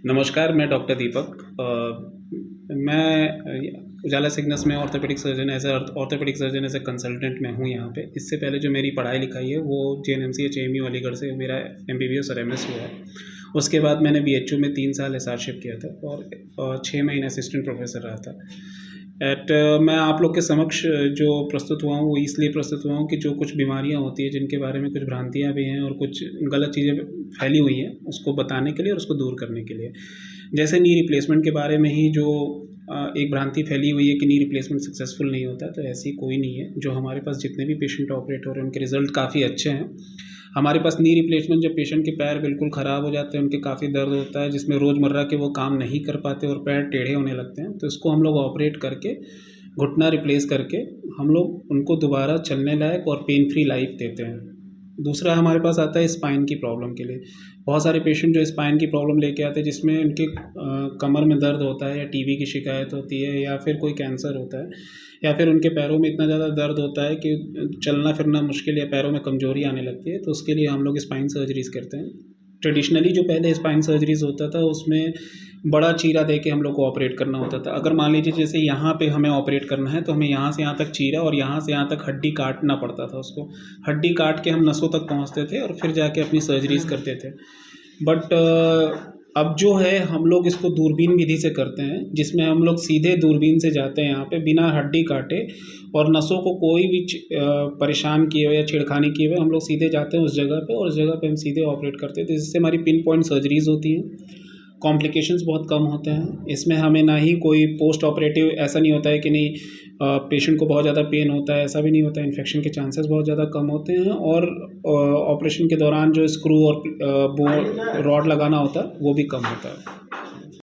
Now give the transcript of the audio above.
नमस्कार, मैं डॉक्टर दीपक। मैं उजाला सिग्नस में orthopaedic surgeon as a consultant मैं हूँ यहाँ पे। इससे पहले जो मेरी पढ़ाई लिखाई है वो JNMC एएमयू अलीगढ़ से मेरा MBBS और MS हुआ है। उसके बाद मैंने BHU में 3 साल एसआरशिप किया था और 6 महीने असिस्टेंट प्रोफेसर रहा था। मैं आप लोग के समक्ष जो प्रस्तुत हुआ हूँ वो इसलिए प्रस्तुत हुआ हूँ कि जो कुछ बीमारियाँ होती हैं जिनके बारे में कुछ भ्रांतियाँ भी हैं और कुछ गलत चीज़ें फैली हुई हैं, उसको बताने के लिए और उसको दूर करने के लिए। जैसे नी रिप्लेसमेंट के बारे में ही जो एक भ्रांति फैली हुई है कि नी रिप्लेसमेंट सक्सेसफुल नहीं होता, तो ऐसी कोई नहीं है। जो हमारे पास जितने भी पेशेंट ऑपरेट हो रहे हैं उनके रिज़ल्ट काफ़ी अच्छे हैं। हमारे पास नी रिप्लेसमेंट जब पेशेंट के पैर बिल्कुल ख़राब हो जाते हैं, उनके काफ़ी दर्द होता है जिसमें रोज़मर्रा के वो काम नहीं कर पाते और पैर टेढ़े होने लगते हैं, तो इसको हम लोग ऑपरेट करके घुटना रिप्लेस करके हम लोग उनको दोबारा चलने लायक और पेन फ्री लाइफ देते हैं। दूसरा हमारे पास आता है स्पाइन की प्रॉब्लम के लिए। बहुत सारे पेशेंट जो स्पाइन की प्रॉब्लम लेके आते हैं जिसमें उनके कमर में दर्द होता है या टीबी की शिकायत होती है या फिर कोई कैंसर होता है या फिर उनके पैरों में इतना ज़्यादा दर्द होता है कि चलना फिरना मुश्किल या पैरों में कमज़ोरी आने लगती है, तो उसके लिए हम लोग स्पाइन सर्जरीज़ करते हैं। ट्रेडिशनली जो पहले स्पाइन सर्जरीज़ होता था उसमें बड़ा चीरा दे के हम लोग को ऑपरेट करना होता था। अगर मान लीजिए जैसे यहाँ पे हमें ऑपरेट करना है तो हमें यहाँ से यहाँ तक चीरा और यहाँ से यहाँ तक हड्डी काटना पड़ता था। उसको हड्डी काट के हम नसों तक पहुँचते थे और फिर जाके अपनी सर्जरीज़ करते थे। बट अब जो है हम लोग इसको दूरबीन विधि से करते हैं, जिसमें हम लोग सीधे दूरबीन से जाते हैं यहाँ पे बिना हड्डी काटे और नसों को कोई भी परेशान किए हुए या छेड़खानी किए हुए हम लोग सीधे जाते हैं उस जगह पे और उस जगह पे हम सीधे ऑपरेट करते हैं। तो इससे हमारी पिन पॉइंट सर्जरीज़ होती हैं, कॉम्प्लिकेशंस बहुत कम होते हैं। इसमें हमें ना ही कोई पोस्ट ऑपरेटिव ऐसा नहीं होता है कि नहीं पेशेंट को बहुत ज़्यादा पेन होता है, ऐसा भी नहीं होता है। इन्फेक्शन के चांसेस बहुत ज़्यादा कम होते हैं और ऑपरेशन के दौरान जो स्क्रू और रॉड लगाना होता है वो भी कम होता है।